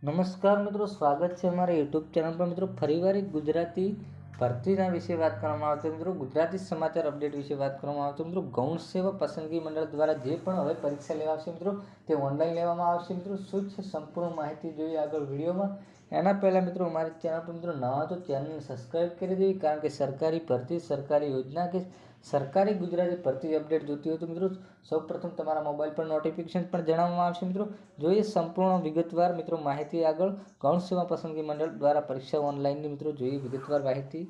નમસ્કાર મિત્રો, સ્વાગત છે અમારા યુટ્યુબ ચેનલ પર। મિત્રો ફરીવાર એક ગુજરાતી ભરતીના વિશે વાત કરવામાં આવશે। મિત્રો ગુજરાતી સમાચાર અપડેટ વિશે વાત કરવામાં આવશે। મિત્રો ગૌણ સેવા પસંદગી મંડળ દ્વારા જે પણ હવે પરીક્ષા લેવાશે મિત્રો તે ઓનલાઈન લેવામાં આવશે। મિત્રો શું છે સંપૂર્ણ માહિતી જોઈએ આગળ વિડીયોમાં। એના પહેલાં મિત્રો અમારી ચેનલ પર મિત્રો નવા તો ચેનલને સબસ્ક્રાઈબ કરી દેવી, કારણ કે સરકારી ભરતી, સરકારી યોજના કે સરકારી ગુજરાતી ભરતી અપડેટ જોતી હોય તો મિત્રો સૌપ્રથમ તમારા મોબાઈલ પર નોટિફિકેશન પણ જણાવવામાં આવશે। મિત્રો જોઈએ સંપૂર્ણ વિગતવાર મિત્રો માહિતી આગળ ગૌણ સેવા પસંદગી મંડળ દ્વારા પરીક્ષા ઓનલાઈનની મિત્રો જોઈએ વિગતવાર માહિતી।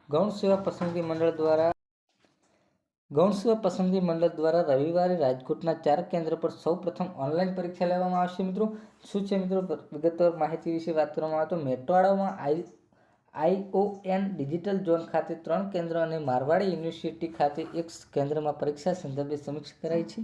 ગૌણ સેવા પસંદગી મંડળ દ્વારા રવિવારે રાજકોટના 4 કેન્દ્ર પર સૌપ્રથમ ઓનલાઈન પરીક્ષા લેવામાં આવશે। મિત્રો શું છે મિત્રો વિગતવાર માહિતી વિશે વાત કરવામાં આવે તો મેટ્રોવાડામાં ION ડિજિટલ ઝોન ખાતે 3 કેન્દ્ર અને મારવાડી યુનિવર્સિટી ખાતે 1 કેન્દ્રમાં પરીક્ષા સંદર્ભે સમીક્ષા કરાઈ છે।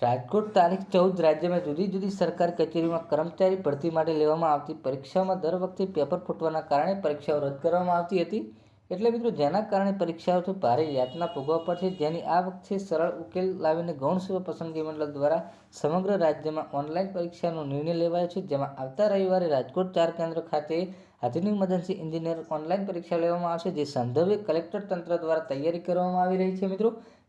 રાજકોટ તારીખ 14 રાજ્યમાં જુદી જુદી સરકારી કચેરીઓમાં કર્મચારી ભરતી માટે લેવામાં આવતી પરીક્ષાઓમાં દર વખતે પેપર ફૂટવાના કારણે પરીક્ષાઓ રદ કરવામાં આવતી હતી। એટલે મિત્રો જેના કારણે પરીક્ષાઓથી ભારે યાતના ભોગવવા પડશે, જેની આ વખતે સરળ ઉકેલ લાવીને ગૌણ સેવા પસંદગી મંડળ દ્વારા સમગ્ર રાજ્યમાં ઓનલાઈન પરીક્ષાનો નિર્ણય લેવાયો છે। જેમાં આવતા રવિવારે રાજકોટ 4 કેન્દ્ર ખાતે આધુનિક મદદથી એન્જિનિયર ઓનલાઈન પરીક્ષા લેવામાં આવશે, જે સંદર્ભે કલેક્ટર તંત્ર દ્વારા તૈયારી કરવામાં આવી રહી છે।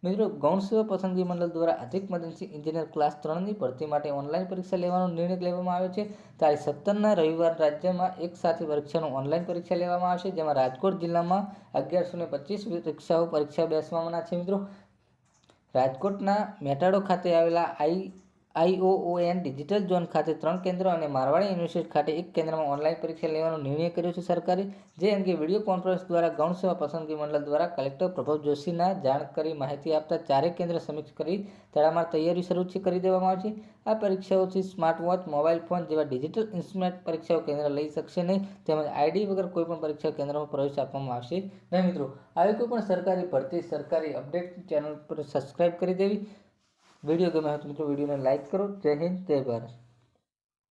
મિત્રો ગૌણ સેવા પસંદગી મંડળ દ્વારા આધુનિક મદદથી એન્જિનિયર ક્લાસ 3ની ભરતી માટે ઓનલાઈન પરીક્ષા લેવાનો નિર્ણય લેવામાં આવ્યો છે। તારીખ 17ના રવિવાર રાજ્યમાં એક સાથે પરીક્ષાનો ઓનલાઈન પરીક્ષા લેવામાં આવશે, જેમાં રાજકોટ જિલ્લામાં 1125 પરીક્ષા બેસવાના છે। મિત્રો રાજકોટના મેટાડો ખાતે આવેલા ION ડિજિટલ ઝોન ખાતે 3 કેન્દ્ર અને મારવાડી યુનિવર્સિટી ખાતે 1 કેન્દ્રમાં ઓનલાઈન પરીક્ષા લેવાનો નિર્ણય કર્યો છે સરકારે। જે અંગે વિડીયો કોન્ફરન્સ દ્વારા ગૌણ સેવા પસંદગી મંડળ દ્વારા કલેક્ટર પ્રભવ જોશીના જાણ કરી માહિતી આપતા 4 કેન્દ્ર સમીક્ષા કરી તડામાર તૈયારી શરૂ કરી દેવામાં આવશે। આ પરીક્ષાઓથી સ્માર્ટ વોચ, મોબાઈલ ફોન જેવા ડિજિટલ ઇન્સ્ટ્રુમેન્ટ પરીક્ષાઓ કેન્દ્ર લઈ શકશે નહીં, તેમજ ID વગર કોઈપણ પરીક્ષા કેન્દ્રમાં પ્રવેશ આપવામાં આવશે નહીં। મિત્રો આવી કોઈપણ સરકારી ભરતી, સરકારી અપડેટ ચેનલ પર સબસ્ક્રાઈબ કરી દેવી। વિડીયો ગમે તો મિત્રો વિડીયોને લાઈક કરો। જય હિન્દ, જય ભારત।